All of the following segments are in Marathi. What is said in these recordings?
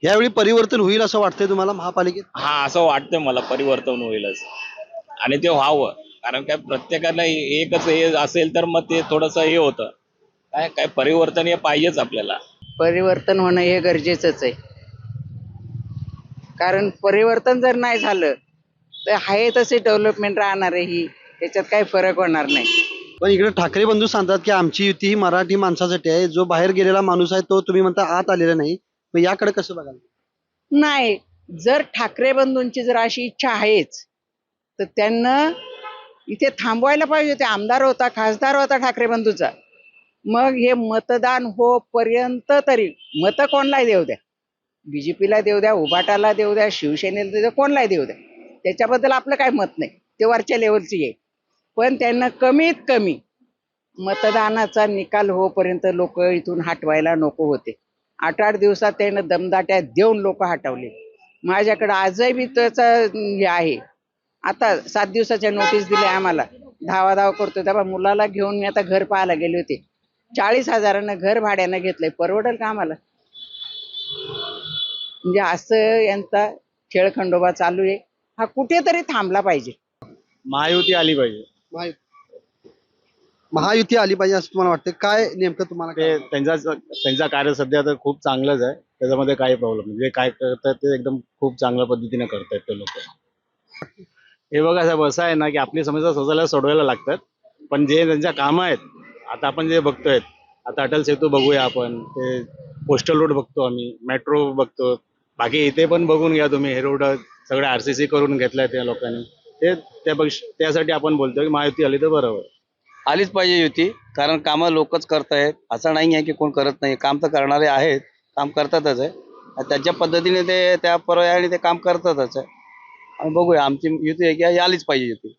यावेळी परिवर्तन होईल असं वाटतंय तुम्हाला महापालिकेत? हा, असं वाटतं मला परिवर्तन होईलच आणि ते व्हावं. कारण काय प्रत्येकाला एकच हे असेल तर मग ते थोडंसं हे होतं. काय काय परिवर्तन हे पाहिजेच आपल्याला. परिवर्तन होणं हे गरजेचंच आहे. कारण परिवर्तन जर नाही झालं तर आहे तसे डेव्हलपमेंट राहणार आहे ही, त्याच्यात काही फरक होणार नाही. पण इकडे ठाकरे बंधू सांगतात की आमची युती ही मराठी माणसासाठी आहे, जो बाहेर गेलेला माणूस आहे तो तुम्ही म्हणता आत आलेला नाही. मग याकडे कसं बघाल? नाही, जर ठाकरे बंधूंची जर अशी इच्छा आहेच तर त्यांना इथे थांबवायला पाहिजे होते. आमदार होता, खासदार होता ठाकरे बंधूचा. मग हे मतदान होपर्यंत तरी मतं कोणलाही देऊ द्या, बीजेपीला देऊ द्या, उभाटाला देऊ द्या, शिवसेनेला देऊ द्या, कोणलाही देऊ द्या, त्याच्याबद्दल आपलं काय मत नाही, ते वरच्या लेवलची आहे. पण त्यांना कमीत कमी मतदानाचा निकाल होईपर्यंत लोक इथून हटवायला नको होते. 8-8 दिवसात त्यानं दमदाट्या देऊन लोक हटवले. माझ्याकडे आजही बी त्याचा हे आहे. आता 7 दिवसाच्या नोटीस दिल्या आम्हाला. धावाधाव करतो तेव्हा मुलाला घेऊन मी आता घर पाहायला गेले होते. 40,000 घर भाड्यानं घेतलंय. परवडेल का आम्हाला? म्हणजे असं यांचा खेळखंडोबा चालू आहे. हा कुठेतरी थांबला पाहिजे. महायुती आली पाहिजे. महायुती आली पाहिजे असं तुम्हाला वाटतं? काय नेमकं तुम्हाला ते त्यांचा कार्य सध्या तर खूप चांगलंच आहे. त्याच्यामध्ये काही प्रॉब्लेम नाही. जे काय करतात ते एकदम खूप चांगल्या पद्धतीने करतायत ते लोक. हे बघा साहेब, असं आहे ना की आपली समस्या स्वतःला सोडवायला लागतात. पण जे त्यांच्या कामं आहेत, आता आपण जे बघतोय, आता अटल सेतू बघूया, आपण ते पोस्टल रोड बघतो, आम्ही मेट्रो बघतो. बाकी इथे पण बघून घ्या तुम्ही, हे रोड सगळे RCC करून घेतलाय त्या लोकांनी. त्यासाठी आपण बोलतोय की महायुती आली तर बरोबर. आलीच पाहिजे युती, कारण कामं लोकच करतायत. असं नाही आहे की कोण करत नाही. काम तर करणारे आहेत, काम करतातच आहे. आणि त्याच्या पद्धतीने ते त्या पर्यायाने ते काम करतातच आहे. आणि बघूया, आमची युती आहे की आलीच पाहिजे युती.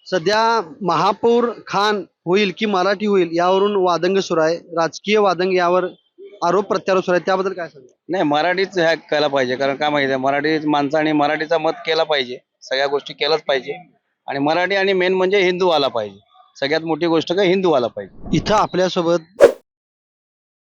सध्या महापौर खान होईल की मराठी होईल यावरून वादंग सुरू आहे, राजकीय वादंग, यावर आरोप प्रत्यारोप सुरू आहे, त्याबद्दल काय सांगा? नाही, मराठीच ह्या केला पाहिजे. कारण काय माहिती आहे, मराठी माणसाने मराठीचा मत केला पाहिजे. सगळ्या गोष्टी केल्याच पाहिजे. आणि मराठी आणि मेन म्हणजे हिंदू आला पाहिजे. सगळ्यात मोठी गोष्ट काय, हिंदू आला पाहिजे. इथं आपल्यासोबत